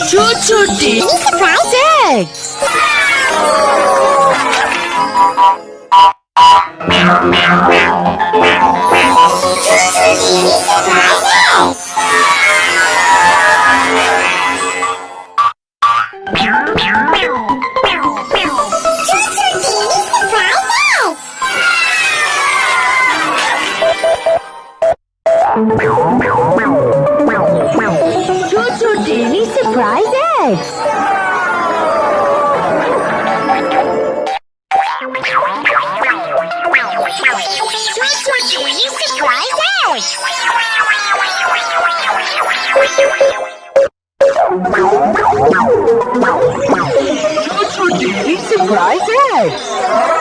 Choo-choo Daily Surprise Eggs! Choo-choo Daily Surprise Eggs! Choo-choo Daily Surprise Eggs! Choo-choo Daily Surprise Eggs!